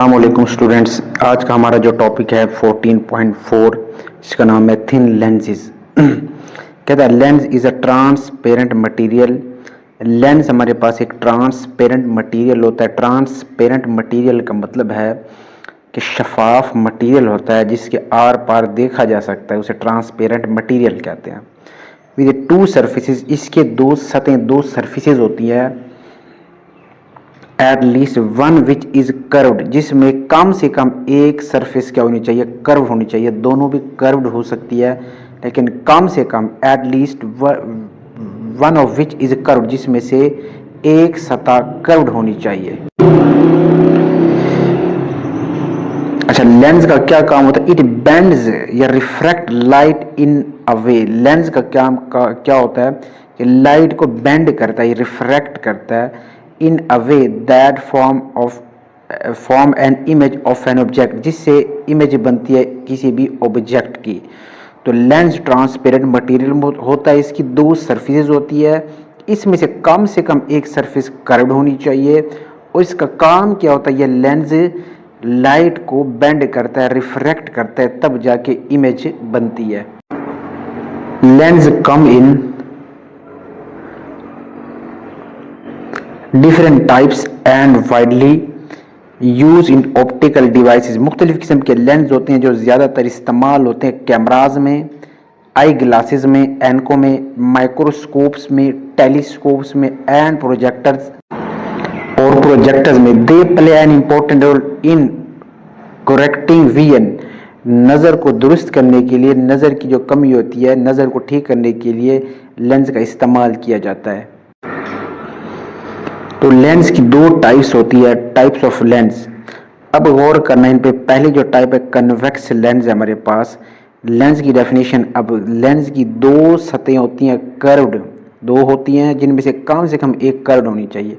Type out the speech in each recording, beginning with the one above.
अस्सलामुअलैकुम स्टूडेंट्स। आज का हमारा जो टॉपिक है 14.4, इसका नाम है थिन लेंसेज। कहता है lens is a transparent material. Lens हमारे पास एक ट्रांसपेरेंट मटेरियल होता है। ट्रांसपेरेंट मटेरियल का मतलब है कि शफाफ मटेरियल होता है जिसके आर पार देखा जा सकता है, उसे ट्रांसपेरेंट मटेरियल कहते हैं। विद टू सर्फेसिस, इसके दो सतहें, दो सर्फेसिस होती है। Eight least one which is curved, जिसमें कम से कम एक सरफेस क्या होनी चाहिए, कर्व होनी चाहिए। दोनों भी कर्व्ड हो सकती है, लेकिन कम से कम at least one of which is curved, जिसमें से एक सतह कर्व्ड होनी चाहिए। अच्छा, लेंस का क्या काम होता है? इट बेंड्स या refract light in a way. Lens का क्या होता है कि लाइट को बेंड करता है, रिफ्रैक्ट करता है in a way that form an image of an object, जिससे इमेज बनती है किसी भी ऑब्जेक्ट की। तो लेंस ट्रांसपेरेंट मटेरियल होता है, इसकी दो सरफेसेस होती है, इसमें से कम एक सरफेस कर्व्ड होनी चाहिए। और इसका काम क्या होता है? ये लेंस लाइट को बेंड करता है, रिफ्रैक्ट करता है, तब जाके इमेज बनती है। Lens come in different types and widely use in optical devices. मुख्तलिफ किस्म के लेंस होते हैं जो ज़्यादातर इस्तेमाल होते हैं कैमराज में, आई ग्लासेस में, एनको में, माइक्रोस्कोप्स में, टेलीस्कोप्स में एंड प्रोजेक्टर्स में। They play an important role in correcting vision. नज़र को दुरुस्त करने के लिए, नज़र की जो कमी होती है, नज़र को ठीक करने के लिए लेंस का इस्तेमाल किया जाता है। तो लेंस की दो टाइप्स होती है, टाइप्स ऑफ लेंस। अब गौर करना इन पे। पहले जो टाइप है कन्वेक्स लेंस है हमारे पास। लेंस की डेफिनेशन, अब लेंस की दो सतहें होती हैं कर्व्ड, दो होती हैं जिनमें से कम एक कर्व्ड होनी चाहिए।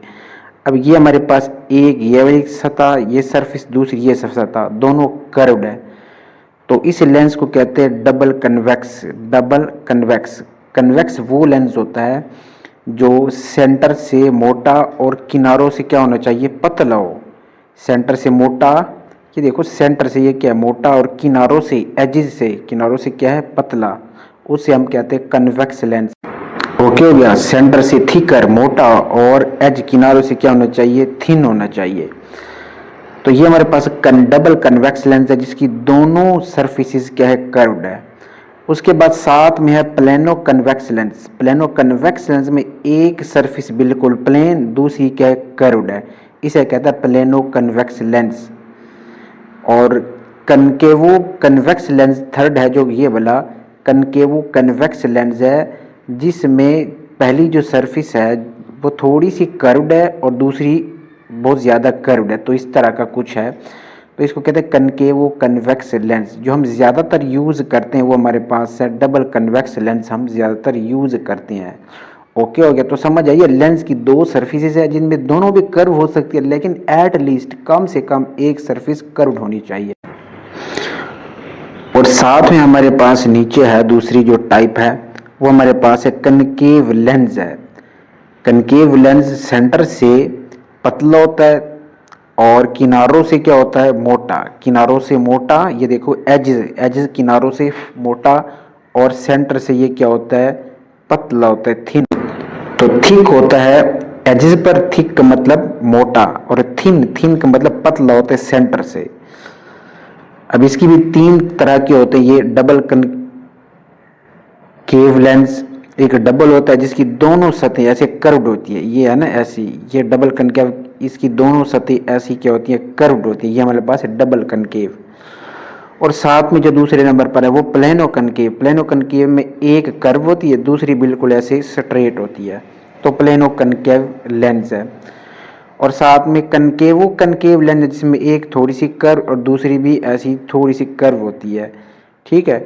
अब ये हमारे पास एक ये वाली सतह, ये सरफेस, दूसरी ये सतह, दोनों कर्व्ड है। तो इस लेंस को कहते हैं double convex. Double convex, convex वो लेंस होता है जो सेंटर से मोटा और किनारों से क्या होना चाहिए, पतला हो। सेंटर से मोटा, ये देखो सेंटर से ये क्या है, मोटा, और किनारों से, एजेस से, किनारों से क्या है, पतला, उसे हम कहते हैं कन्वेक्स लेंस। ओके हो गया। सेंटर से थिकर, मोटा, और एज किनारों से क्या होना चाहिए, थिन होना चाहिए। तो ये हमारे पास डबल कन्वेक्स लेंस है जिसकी दोनों सरफेसेस क्या है, कर्व्ड है। उसके बाद साथ में है plano convex lens. Plano convex lens में एक सरफेस बिल्कुल प्लेन, दूसरी क्या है, कर्व्ड है। इसे कहता है प्लेनो कन्वेक्स लेंस। और कनकेवो कन्वेक्स लेंस थर्ड है, जो ये वाला कनकेवो कन्वेक्स लेंस है, जिसमें पहली जो सरफेस है वो थोड़ी सी कर्व्ड है और दूसरी बहुत ज़्यादा कर्व्ड है। तो इस तरह का कुछ है, तो इसको कहते हैं कनकेवो कन्वेक्स लेंस। जो हम ज़्यादातर यूज़ करते हैं वो हमारे पास है डबल कन्वेक्स लेंस, हम ज़्यादातर यूज़ करते हैं। ओके हो गया। तो समझ आइए, लेंस की दो सरफेसेस है जिनमें दोनों भी कर्व हो सकती है, लेकिन एट लीस्ट कम से कम एक सरफेस कर्व्ड होनी चाहिए। और साथ में हमारे पास नीचे है दूसरी जो टाइप है, वो हमारे पास है कनकेव लेंस है। कनकेव लेंस सेंटर से पतला होता है और किनारों से क्या होता है, मोटा। किनारों से मोटा, ये देखो एजेस, एजेस किनारों से मोटा, और सेंटर से ये क्या होता है, पतला होता है, थिन। तो थिक होता है एजेस पर, थिक का मतलब मोटा, और थिन, थिन का मतलब पतला होता है सेंटर से। अब इसकी भी तीन तरह के होते हैं। ये डबल कनकेव लेंस, एक डबल होता है जिसकी दोनों सतहें ऐसे कर्व्ड होती है, ये है ना ऐसी, ये डबल कनकेव, इसकी दोनों सतहें ऐसी क्या होती है, कर्व्ड होती है। ये हमारे पास है डबल कनकेव। और साथ में जो दूसरे नंबर पर है वो प्लेनो कनकेव। प्लेनो कनकेव में एक कर्व होती है, दूसरी बिल्कुल ऐसे स्ट्रेट होती है, तो प्लेनो कनकेव लेंस है। और साथ में कनकेवो कनकेव लेंस, जिसमें एक थोड़ी सी कर्व और दूसरी भी ऐसी थोड़ी सी कर्व होती है। ठीक है।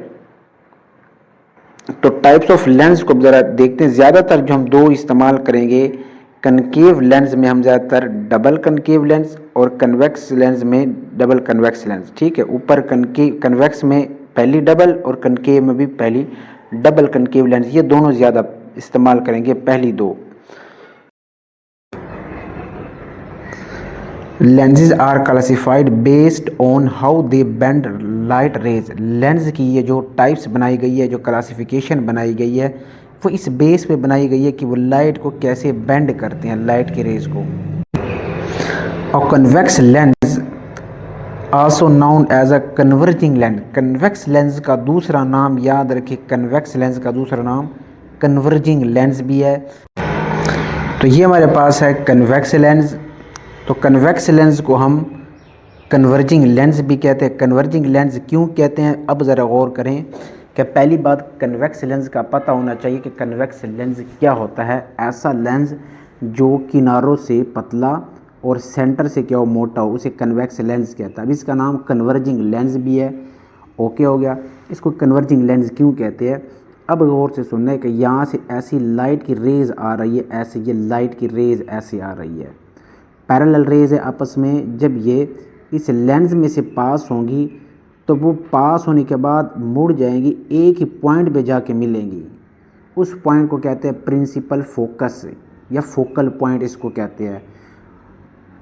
तो टाइप्स ऑफ लेंस को जरा देखते हैं। ज़्यादातर जो हम दो इस्तेमाल करेंगे, कनकेव लेंस में हम ज़्यादातर डबल कनकेव लेंस, और कन्वेक्स लेंस में डबल कन्वेक्स लेंस। ठीक है। ऊपर कन्वेक्स में पहली डबल, और कनकेव में भी पहली डबल कनकेव लेंस, ये दोनों ज़्यादा इस्तेमाल करेंगे, पहली दो। Lenses are classified based on how they bend light rays. Lens की ये जो टाइप्स बनाई गई है, जो क्लासिफिकेशन बनाई गई है, वो इस बेस पे बनाई गई है कि वो लाइट को कैसे बेंड करते हैं, लाइट की रेज को। और convex lens also known as a converging lens. Convex lens का दूसरा नाम याद रखिए, कन्वेक्स लेंस का दूसरा नाम कन्वर्जिंग लेंस भी है। तो ये हमारे पास है कन्वेक्स लेंस। तो कन्वेक्स लेंस को हम कन्वर्जिंग लेंस भी कहते हैं। कन्वर्जिंग लेंस क्यों कहते हैं, अब ज़रा गौर करें कि पहली बात कन्वेक्स लेंस का पता होना चाहिए कि कन्वेक्स लेंस क्या होता है। ऐसा लेंस जो किनारों से पतला और सेंटर से क्या हो, मोटा हो, उसे कन्वेक्स लेंस कहता है। अब इसका नाम कन्वर्जिंग लेंस भी है। ओके हो गया। इसको कन्वर्जिंग लेंस क्यों कहते हैं, अब गौर से सुनना है कि यहाँ से ऐसी लाइट की रेज़ आ रही है, ऐसे ये लाइट की रेज़ ऐसे आ रही है, पैरेलल रेज़ है आपस में। जब ये इस लेंस में से पास होंगी तो वो पास होने के बाद मुड़ जाएंगी, एक ही पॉइंट पे जाके मिलेंगी। उस पॉइंट को कहते हैं प्रिंसिपल फोकस या फोकल पॉइंट इसको कहते हैं।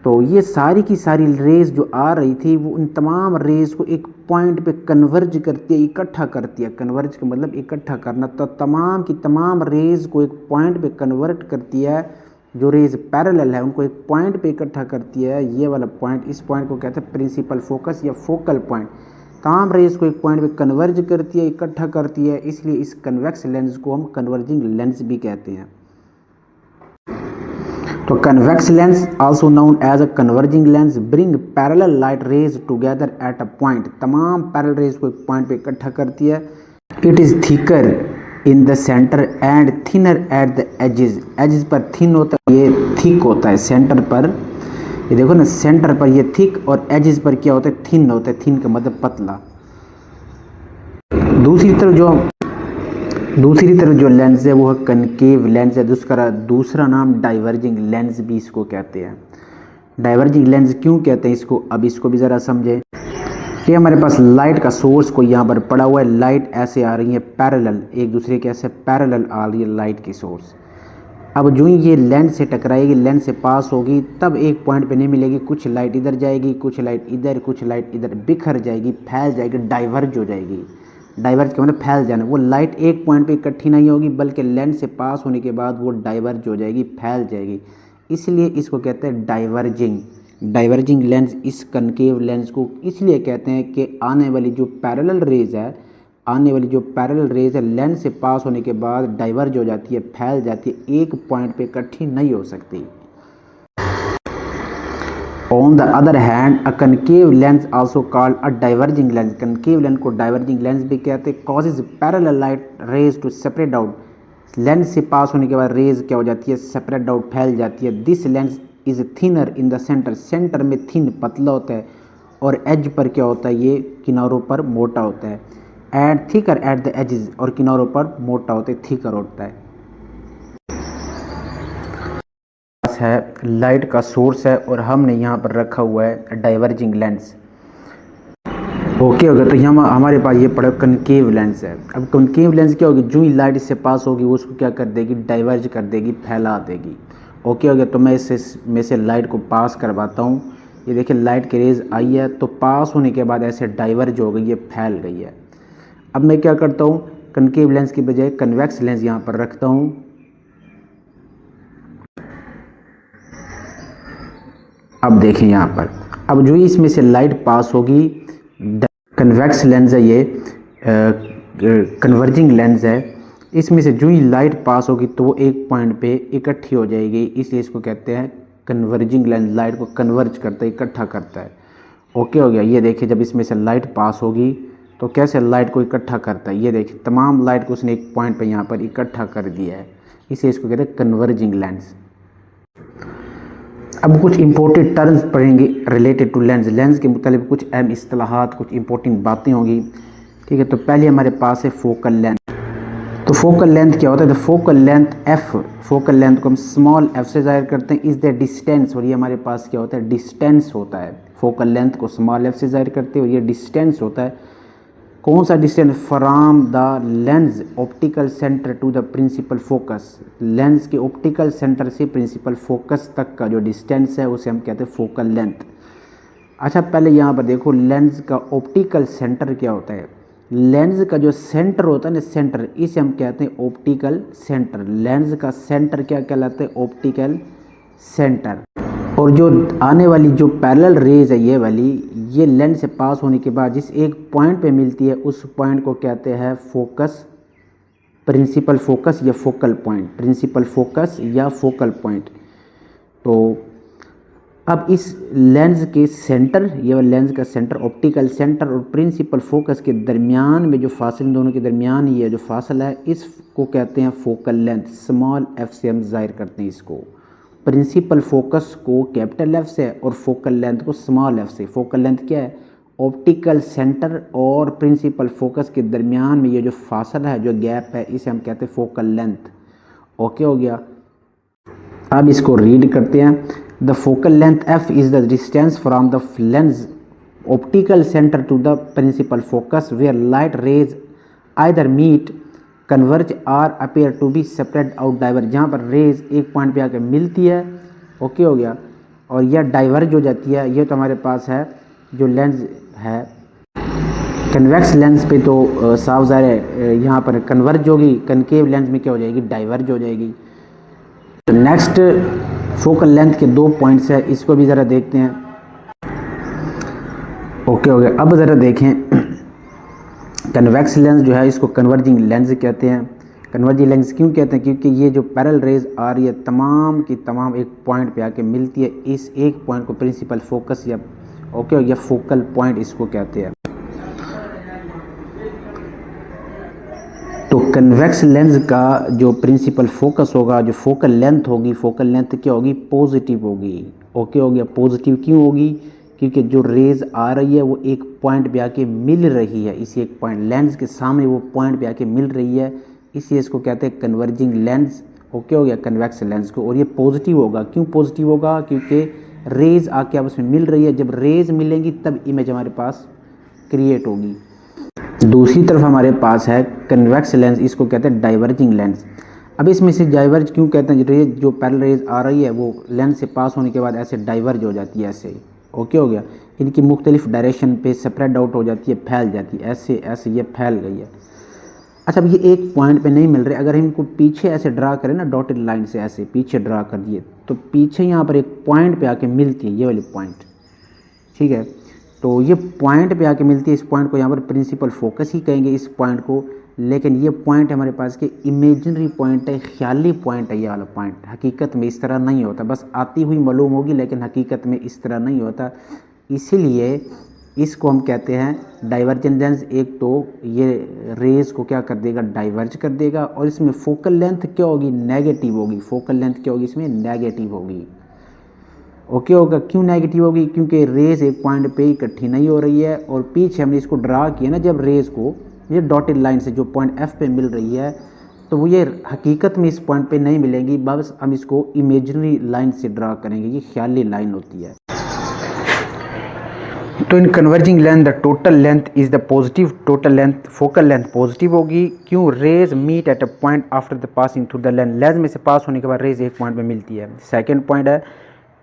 तो ये सारी की सारी रेज़ जो आ रही थी वो इन तमाम रेज़ को एक पॉइंट पे कन्वर्ज करती है, इकट्ठा करती है। कन्वर्ज का मतलब इकट्ठा करना। तो तमाम की तमाम रेज़ को एक पॉइंट पे कन्वर्ट करती है। जो रेज़ पैरेलल है उनको एक पॉइंट पे इकट्ठा करती है। ये वाला पॉइंट, इस पॉइंट को कहते हैं प्रिंसिपल फोकस या फोकल पॉइंट। तमाम रेज़ को एक पॉइंट पे कन्वर्ज करती है, इकट्ठा करती है, इसलिए इस कन्वेक्स लेंस को हम कन्वर्जिंग लेंस भी कहते हैं। तो convex lens also known as a converging lens bring parallel light rays together at a point. तमाम पैरेलल रेज को एक पॉइंट पे इकट्ठा करती है। It is thicker in the centre and thinner at the edges. Edges पर thin होता है, ये थिक होता है सेंटर पर। ये देखो ना, सेंटर पर ये थिक और एजेस पर क्या होता है, थिन होता है। थिन का मतलब पतला। दूसरी तरफ जो लेंस है वो है कनकेव लेंस है, जिसका दूसरा नाम डाइवर्जिंग लेंस भी इसको कहते हैं। डाइवर्जिंग लेंस क्यों कहते हैं इसको, अब इसको भी ज़रा समझें कि हमारे पास लाइट का सोर्स को यहाँ पर पड़ा हुआ है। लाइट ऐसे आ रही है पैरेलल, एक दूसरे के ऐसे पैरेलल आ रही है लाइट की सोर्स। अब जो ही ये लेंस से टकराएगी, लेंस से पास होगी, तब एक पॉइंट पे नहीं मिलेगी। कुछ लाइट इधर जाएगी, कुछ लाइट इधर, कुछ लाइट इधर, बिखर जाएगी, फैल जाएगी, डाइवर्ज हो जाएगी। डाइवर्ज का मतलब फैल जाना। वो लाइट एक पॉइंट पे इकट्ठी नहीं होगी, बल्कि लेंस से पास होने के बाद वो डाइवर्ज हो जाएगी, फैल जाएगी। इसलिए इसको कहते हैं डाइवर्जिंग। डाइवर्जिंग लेंस इस कनकेव लेंस को इसलिए कहते हैं कि आने वाली जो पैरेलल रेज है, लेंस से पास होने के बाद डाइवर्ज हो जाती है, फैल जाती है, एक पॉइंट पे इकट्ठी नहीं हो सकती। On the other hand a concave lens also called a diverging lens. Concave lens को डाइवर्जिंग लेंस भी कहते हैं। Causes parallel light rays to separate out. Lens से पास होने के बाद रेज क्या हो जाती है, सेपरेट आउट, फैल जाती है। This lens is thinner in the centre. Centre में थिन, पतला होता है, और एज पर क्या होता है, ये किनारों पर मोटा होता है। And thicker at the edges, और किनारों पर मोटा होता है, थिकर होता है। लाइट का सोर्स है और हमने यहाँ पर रखा हुआ है डाइवर्जिंग लेंस। ओके हो गया। तो यहाँ हमारे पास ये पड़ा कनकेव लेंस है। अब कनकेव लेंस क्या होगी, जो ही लाइट इससे पास होगी वो उसको क्या कर देगी, डाइवर्ज कर देगी, फैला देगी। ओके हो गया। तो मैं इससे लाइट को पास करवाता हूँ। ये देखिए लाइट की रेज आई है, तो पास होने के बाद ऐसे डाइवर्ज हो गई है, फैल गई है। अब मैं क्या करता हूँ, कनकेव लेंस की बजाय कन्वेक्स लेंस यहाँ पर रखता हूँ। अब देखें यहाँ पर, अब जो इसमें से लाइट पास होगी, कन्वेक्स लेंस है ये, कन्वर्जिंग लेंस है, इसमें से जो ही लाइट पास होगी तो वो एक पॉइंट पे इकट्ठी हो जाएगी, इसलिए इसको कहते हैं कन्वर्जिंग लेंस। लाइट को कन्वर्ज करता है, इकट्ठा करता है। ओके हो गया। ये देखिए जब इसमें से लाइट पास होगी तो कैसे लाइट को इकट्ठा करता है, ये देखिए तमाम लाइट को उसने एक पॉइंट पे यहाँ पर इकट्ठा कर दिया है, इसलिए इसको कहते हैं कन्वर्जिंग लेंस। अब कुछ इंपॉर्टेंट टर्म्स पढ़ेंगे रिलेटेड टू लेंस। लेंस के मुताबिक कुछ अहम इस्तेलाहात, कुछ इंपॉर्टेंट बातें होंगी। ठीक है। तो पहले हमारे पास है फोकल लेंथ। तो फोकल लेंथ क्या होता है, तो focal length F, focal length को हम स्मॉल एफ से जाहिर करते हैं, इज द डिस्टेंस, और ये हमारे पास क्या होता है, डिस्टेंस होता है। फोकल लेंथ को स्मॉल एफ से जाहिर करते हैं और ये डिस्टेंस होता है। कौन सा distance from the lens optical centre to the principal focus, lens के ऑप्टिकल सेंटर से प्रिंसिपल फोकस तक का जो डिस्टेंस है उसे हम कहते हैं फोकल लेंथ। अच्छा पहले यहाँ पर देखो लेंस का ऑप्टिकल सेंटर क्या होता है। लेंस का जो सेंटर होता है ना, सेंटर, इसे हम कहते हैं ऑप्टिकल सेंटर। लेंस का सेंटर क्या कहलाता है, ऑप्टिकल सेंटर। और जो आने वाली जो पैरेलल रेज है ये वाली, ये लेंस से पास होने के बाद जिस एक पॉइंट पे मिलती है उस पॉइंट को कहते हैं फोकस, प्रिंसिपल फोकस या फोकल पॉइंट, प्रिंसिपल फोकस या फोकल पॉइंट। तो अब इस लेंस के सेंटर, ये लेंस का सेंटर, ऑप्टिकल सेंटर और प्रिंसिपल फोकस के दरमियान में जो फासले, दोनों के दरमियान ये जो फासला है इसको कहते हैं फोकल लेंथ। स्मॉल एफ से हम जाहिर करते हैं इसको। प्रिंसिपल फोकस को कैपिटल एफ से और फोकल लेंथ को स्मॉल एफ से। फोकल लेंथ क्या है, ऑप्टिकल सेंटर और प्रिंसिपल फोकस के दरमियान में ये जो फासला है, जो गैप है, इसे हम कहते हैं फोकल लेंथ। ओके हो गया। अब इसको रीड करते हैं। The focal length F is the distance from the lens optical centre to the principal focus where light rays either meet, converge or appear to be separate out diverge. जहाँ पर raise एक point पे आकर मिलती है, okay हो गया, और यह डाइवर्ज हो जाती है। ये तो हमारे पास है जो लेंस है कन्वेक्स लेंस पे तो साफ ज़ाहिर है यहाँ पर कन्वर्ज होगी, कनकेव लेंस में क्या हो जाएगी, डाइवर्ज हो जाएगी। तो नेक्स्ट फोकल लेंथ के दो पॉइंट्स है, इसको भी ज़रा देखते हैं। ओके हो गया। अब ज़रा देखें कन्वेक्स लेंस जो है इसको कन्वर्जिंग लेंस कहते हैं। कन्वर्जिंग लेंस क्यों कहते हैं, क्योंकि ये जो पैरेलल रेज आ रही है तमाम की तमाम एक पॉइंट पे आके मिलती है। इस एक पॉइंट को प्रिंसिपल फोकस या ओके या फोकल पॉइंट इसको कहते हैं। तो कन्वेक्स लेंस का जो प्रिंसिपल फोकस होगा, जो फोकल लेंथ होगी, फोकल लेंथ क्या होगी, पॉजिटिव होगी। ओके हो गया। पॉजिटिव क्यों होगी, क्योंकि जो रेज आ रही है वो एक पॉइंट पे आके मिल रही है। इसी एक पॉइंट लेंस के सामने वो पॉइंट पे आके मिल रही है, इसलिए इसको कहते हैं कन्वर्जिंग लेंस। ओके हो गया, कन्वेक्स लेंस को। और ये पॉजिटिव होगा। क्यों पॉजिटिव होगा, क्योंकि रेज आके आपस में मिल रही है। जब रेज मिलेंगी तब इमेज हमारे पास क्रिएट होगी। दूसरी तरफ हमारे पास है कन्वेक्स लेंस, इसको कहते हैं डाइवर्जिंग लेंस। अब इसमें से डाइवर्ज क्यों कहते हैं, रेज जो पैरेलल रेज आ रही है वो लेंस से पास होने के बाद ऐसे डाइवर्ज हो जाती है, ऐसे। ओके हो गया। इनकी मुख्तलिफ डायरेक्शन पे स्प्रेड आउट हो जाती है, फैल जाती है, ऐसे ऐसे ये फैल गई है। अच्छा अब ये एक पॉइंट पे नहीं मिल रहे, अगर हम इनको पीछे ऐसे ड्रा करें ना, डॉटेड लाइन से ऐसे पीछे ड्रा कर दिए, तो पीछे यहाँ पर एक पॉइंट पे आके मिलती है, ये वाली पॉइंट, ठीक है। तो ये पॉइंट पे आके मिलती है, इस पॉइंट को यहाँ पर प्रिंसिपल फोकस ही कहेंगे इस पॉइंट को। लेकिन ये पॉइंट हमारे पास के इमेजिनरी पॉइंट है, ख्याली पॉइंट है ये वाला पॉइंट। हकीकत में इस तरह नहीं होता, बस आती हुई मालूम होगी, लेकिन हकीकत में इस तरह नहीं होता। इसीलिए इसको हम कहते हैं डाइवर्जेंट लेंस। एक तो ये रेज को क्या कर देगा, डाइवर्ज कर देगा। और इसमें फोकल लेंथ क्या होगी, नेगेटिव होगी। फोकल लेंथ क्या होगी, इसमें नेगेटिव होगी। ओके होगा। क्यों नेगेटिव होगी, क्योंकि रेज एक पॉइंट पे इकट्ठी नहीं हो रही है। और पीछे हमने इसको ड्रा किया ना, जब रेज को ये डॉटेड लाइन से जो पॉइंट एफ पे मिल रही है, तो वो ये हकीकत में इस पॉइंट पे नहीं मिलेंगी, बस हम इसको इमेजिनरी लाइन से ड्रा करेंगे, ये ख्याली लाइन होती है। तो in converging length the total length is the positive, total length focal length positive होगी। क्यों, rays meet at a point after the passing through the lens. Lens में से पास होने के बाद रेज एक पॉइंट पे मिलती है। सेकंड पॉइंट है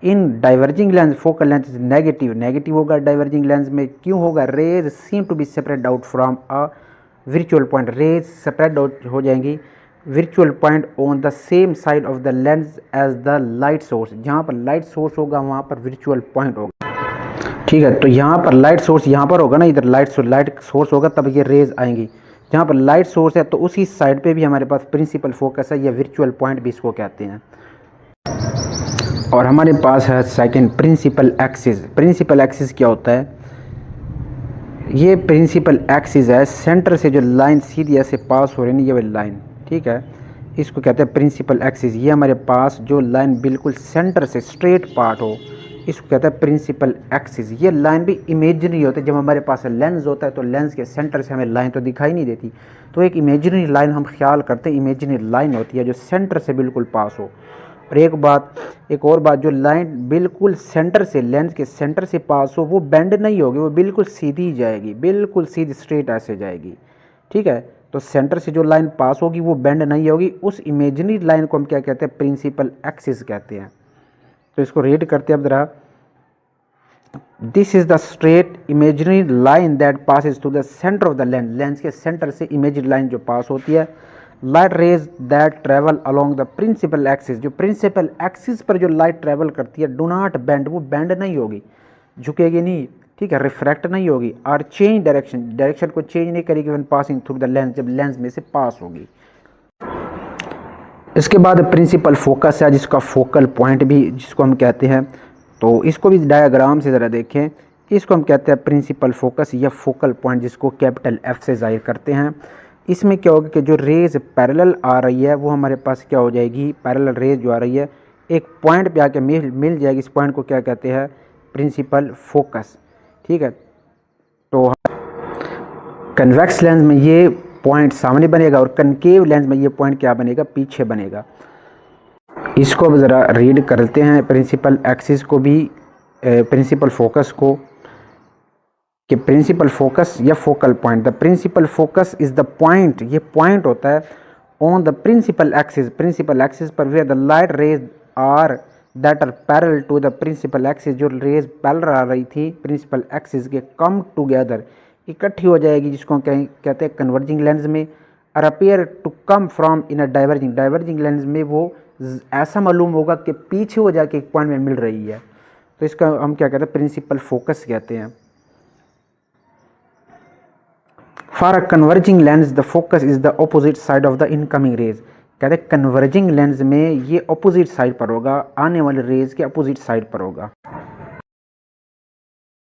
in diverging lens focal length is negative. Negative होगा डाइवर्जिंग लेंस में। क्यों होगा, rays seem to be separate out from a virtual point. Rays separate out हो जाएंगी virtual point on the same side of the lens as the light source. जहाँ पर light source होगा वहाँ पर विर्चुअल पॉइंट होगा, ठीक है। तो यहाँ पर लाइट सोर्स यहाँ पर होगा ना, इधर लाइट सोर्स होगा, तब ये रेज आएंगी। जहाँ पर लाइट सोर्स है तो उसी साइड पे भी हमारे पास प्रिंसिपल फोकस है, या विर्चुअल पॉइंट भी इसको कहते हैं। और हमारे पास है second principal axis. Principal axis क्या होता है, ये प्रिंसिपल एक्सिस है, सेंटर से जो लाइन सीधी ऐसे पास हो रही है, ये वाली लाइन, ठीक है, इसको कहते हैं प्रिंसिपल एक्सिस। ये हमारे पास जो लाइन बिल्कुल सेंटर से स्ट्रेट पार्ट हो, इसको कहते हैं प्रिंसिपल एक्सिस। ये लाइन भी इमेजिनरी होती है। जब हमारे पास लेंस होता है तो लेंस के सेंटर से हमें लाइन तो दिखाई नहीं देती, तो एक इमेजिनरी लाइन हम ख्याल करते हैं, इमेजिनरी लाइन होती है जो सेंटर से बिल्कुल पास हो। और एक और बात, जो लाइन बिल्कुल सेंटर से, लेंस के सेंटर से पास हो वो बेंड नहीं होगी, वो बिल्कुल सीधी जाएगी, बिल्कुल सीधी स्ट्रेट ऐसे जाएगी। ठीक है, तो सेंटर से जो लाइन पास होगी वो बेंड नहीं होगी। उस इमेजिनरी लाइन को हम क्या कहते हैं, प्रिंसिपल एक्सिस कहते हैं। तो इसको रीड करते हैं अब जरा। This is the straight imaginary line that passes to the centre of the lens, lens के सेंटर से इमेजिनरी लाइन जो पास होती है। Light rays that travel along the principal axis, जो प्रिंसिपल एक्सिस पर जो लाइट ट्रेवल करती है, डू नॉट बेंड, वो बेंड नहीं होगी, झुकेगी नहीं, ठीक है, रिफ्रैक्ट नहीं होगी, और चेंज डायरेक्शन, डायरेक्शन को चेंज नहीं करेगी when passing through the lens, जब लेंस में से पास होगी। इसके बाद प्रिंसिपल फोकस है, जिसका फोकल पॉइंट भी जिसको हम कहते हैं, तो इसको भी डायग्राम से ज़रा देखें। इसको हम कहते हैं प्रिंसिपल फोकस या फोकल पॉइंट, जिसको कैपिटल एफ से जाहिर करते हैं। इसमें क्या होगा कि जो रेज पैरेलल आ रही है वो हमारे पास क्या हो जाएगी, पैरेलल रेज जो आ रही है एक पॉइंट पे आके मिल जाएगी। इस पॉइंट को क्या कहते हैं, प्रिंसिपल फोकस। ठीक है, तो कन्वेक्स लेंस में ये पॉइंट सामने बनेगा और कनकेव लेंस में ये पॉइंट क्या बनेगा, पीछे बनेगा। इसको अब ज़रा रीड करते हैं, प्रिंसिपल एक्सिस को भी, प्रिंसिपल फोकस को, कि प्रिंसिपल फोकस या focal point, the principal focus is the point, ये पॉइंट होता है on the principal axis, principal axis पर where the light rays are that are parallel to the principal axis, जो rays parallel आ रही थी principal axis के, come together, इकट्ठी हो जाएगी, जिसको कहते हैं कन्वर्जिंग लेंस में, और appear to come from in a diverging, diverging lens में वो ऐसा मालूम होगा कि पीछे हो जाके एक पॉइंट में मिल रही है। तो इसका हम क्या कहते हैं, प्रिंसिपल फोकस कहते हैं। For a converging lens the focus is the opposite side of the incoming rays, कहते हैं कन्वर्जिंग लेंस में ये ऑपोजिट साइड पर होगा, आने वाले रेज के ऑपोजिट साइड पर होगा।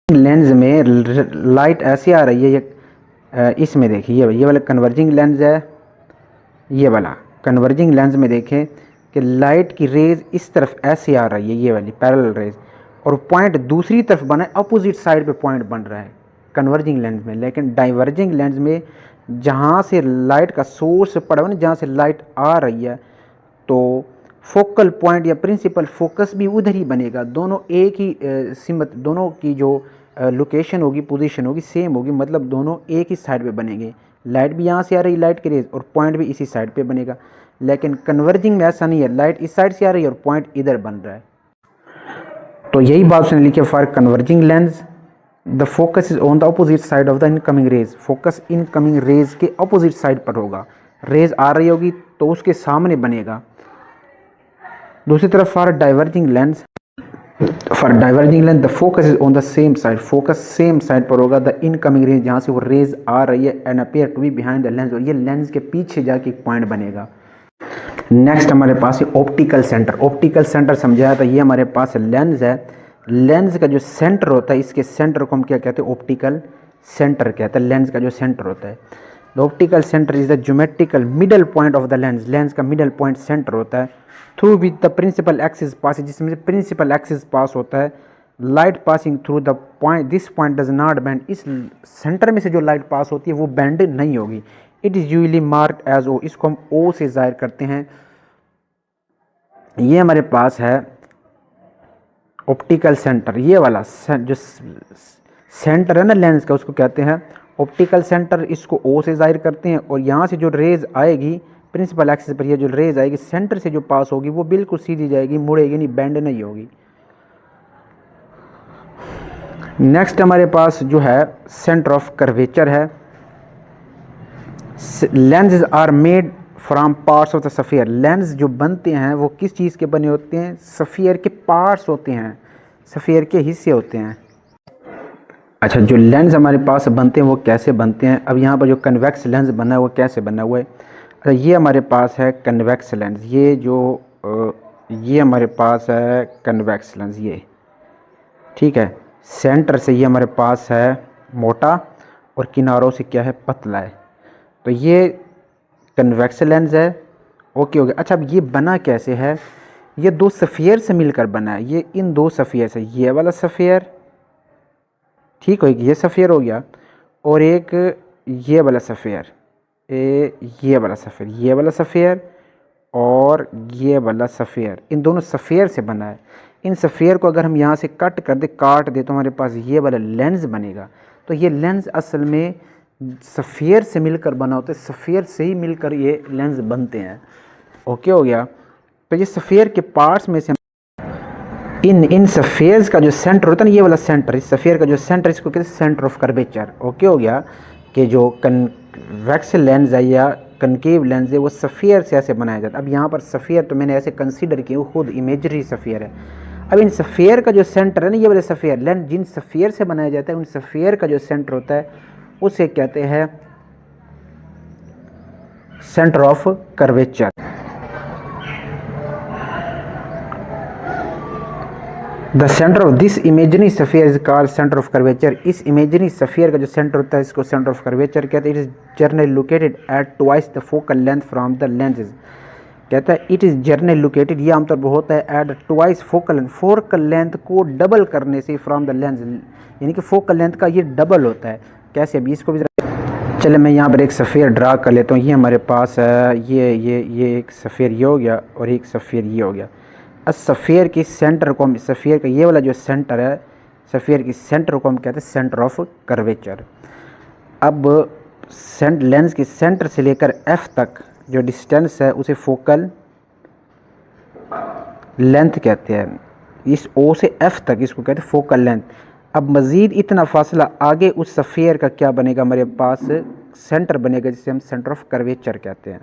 लेंस में लाइट ऐसे आ रही है, ये इसमें देखिए ये वाला कन्वर्जिंग लेंस है, ये वाला कन्वर्जिंग लेंस में देखें कि लाइट की रेज इस तरफ ऐसे आ रही है, ये वाली पैरेलल रेज, और पॉइंट दूसरी तरफ बना है, अपोजिट साइड पे पॉइंट बन रहा है कन्वर्जिंग लेंस में। लेकिन डाइवर्जिंग लेंस में जहाँ से लाइट का सोर्स पड़ा हुआ ना, जहाँ से लाइट आ रही है, तो फोकल पॉइंट या प्रिंसिपल फोकस भी उधर ही बनेगा। दोनों एक ही सिमत, दोनों की जो लोकेशन होगी, पोजीशन होगी, सेम होगी, मतलब दोनों एक ही साइड पे बनेंगे। लाइट भी यहाँ से आ रही है, लाइट की रेज, और पॉइंट भी इसी साइड पे बनेगा। लेकिन कन्वर्जिंग में ऐसा नहीं है, लाइट इस साइड से आ रही है और पॉइंट इधर बन रहा है। तो यही बात उसने लिखी है, for converging lens the focus is on the opposite side of the incoming rays, focus incoming rays के अपोजिट साइड पर होगा, रेज आ रही होगी तो उसके सामने बनेगा। दूसरी तरफ for diverging lens, for diverging lens the focus is on the same side, focus same side पर होगा द इनकमिंग रेज, जहाँ से वो रेज आ रही है, and appear to be behind the lens, और ये लेंस के पीछे जाके एक पॉइंट बनेगा। नेक्स्ट हमारे पास है ऑप्टिकल सेंटर। ऑप्टिकल सेंटर समझाया था, ये हमारे पास लेंस है, लेंस का जो सेंटर होता है, इसके सेंटर को हम क्या कहते हैं, ऑप्टिकल सेंटर कहते हैं। लेंस का जो सेंटर होता है, the optical centre is the geometrical middle point of the lens, lens का मिडल पॉइंट सेंटर होता है, through with the principal axis pass, जिसमें प्रिंसिपल एक्सिस पास होता है। Light passing through the point, this point does not bend, इस centre में से जो लाइट पास होती है वो बेंड नहीं होगी। It is usually marked as O, इसको हम ओ से जाहिर करते हैं। ये हमारे पास है ऑप्टिकल सेंटर, ये वाला जो सेंटर है ना लेंस का, उसको कहते हैं ऑप्टिकल सेंटर, इसको ओ से जाहिर करते हैं। और यहाँ से जो रेज आएगी प्रिंसिपल एक्सिस पर, ये जो रेज आएगी सेंटर से जो पास होगी वो बिल्कुल सीधी जाएगी, मुड़ेगी नहीं, बेंड नहीं होगी। नेक्स्ट हमारे पास जो है सेंटर ऑफ कर्वेचर है। Lenses are made from parts of the sphere, lens जो बनते हैं वो किस चीज़ के बने होते हैं, सफियर के पार्ट्स होते हैं, सफियर के हिस्से होते हैं। अच्छा, जो लेंस हमारे पास बनते हैं वो कैसे बनते हैं, अब यहाँ पर जो कन्वेक्स लेंस बना है वो कैसे बना हुआ है। अच्छा, ये हमारे पास है कन्वेक्स लेंस, ये जो ये हमारे पास है कन्वेक्स लेंस, ये ठीक है, सेंटर से ये हमारे पास है मोटा और किनारों से क्या है, पतला है। तो ये कन्वेक्स लेंस है, ओके हो गया। अच्छा, अब ये बना कैसे है, ये दो सफ़ियर से मिलकर बना है, ये इन दो सफ़ियर से, ये वाला सफ़ियर ठीक हो, ये सफ़ियर हो गया, और एक ये वाला सफ़ियर, ये वाला सफ़ियर, ये वाला सफ़ियर, और ये वाला सफ़ेयर, इन दोनों सफ़ेयर से बना है। इन सफ़ेयर को अगर हम यहाँ से कट कर दे, काट दे, तो हमारे पास ये वाला लेंस बनेगा। तो ये लेंस असल में सफ़ेयर से मिलकर बना होता है, सफ़ेयर से ही मिलकर ये लेंस बनते हैं। ओके हो गया। तो ये सफ़ेयर के पार्ट्स में से इन सफ़ेयर्स का जो सेंटर होता है ना, ये वाला सेंटर, इस सफ़ेयर का जो सेंटर, इसको कहते हैं सेंटर ऑफ कर्वेचर। ओके हो गया कि जो कन्वेक्स लेंस है या कनकेव लेंस है वो सफ़ेयर से ऐसे बनाया जाता है। अब यहाँ पर सफ़ेयर तो मैंने ऐसे कंसीडर किया, वो खुद इमेजरी सफ़ेयर है। अब इन सफ़ेयर का जो सेंटर है ना, ये वाले सफ़ेयर लेंस जिन सफ़ेयर से बनाया जाता है, उन सफ़ेयर का जो सेंटर होता है उसे कहते हैं centre of curvature. The centre of this imagery sphere is called centre of curvature. इस इमेजरी सफ़ियर का जो सेंटर होता है इसको सेंटर ऑफ कर्वेचर कहते हैं। It is generally located at twice the focal length from the lenses. कहता है इट इज़ जनरली लोकेटेड, ये आमतौर पर होता है एट ट्वाइस फोकल लेंथ को डबल करने से फ्रॉम द लेंस, यानी कि फोकल लेंथ का ये डबल होता है। कैसे, अभी इसको भी चले मैं यहाँ पर एक सफ़ेयर ड्रा कर लेता हूँ। ये हमारे पास है, ये एक सफ़ेयर ये हो गया और एक सफ़ेयर ये हो गया। सफ़ेयर की सेंटर को हम, सफ़ेयर का ये वाला जो सेंटर है, सफ़ेयर की सेंटर को हम कहते हैं सेंटर ऑफ कर्वेचर। अब लेंस के सेंटर से लेकर एफ तक जो डिस्टेंस है उसे फोकल लेंथ कहते हैं। इस ओ से एफ तक इसको कहते हैं फोकल लेंथ। अब मज़ीद इतना फासला आगे उस सफ़ेयर का क्या बनेगा, हमारे पास सेंटर बनेगा जिसे हम सेंटर ऑफ कर्वेचर कहते हैं।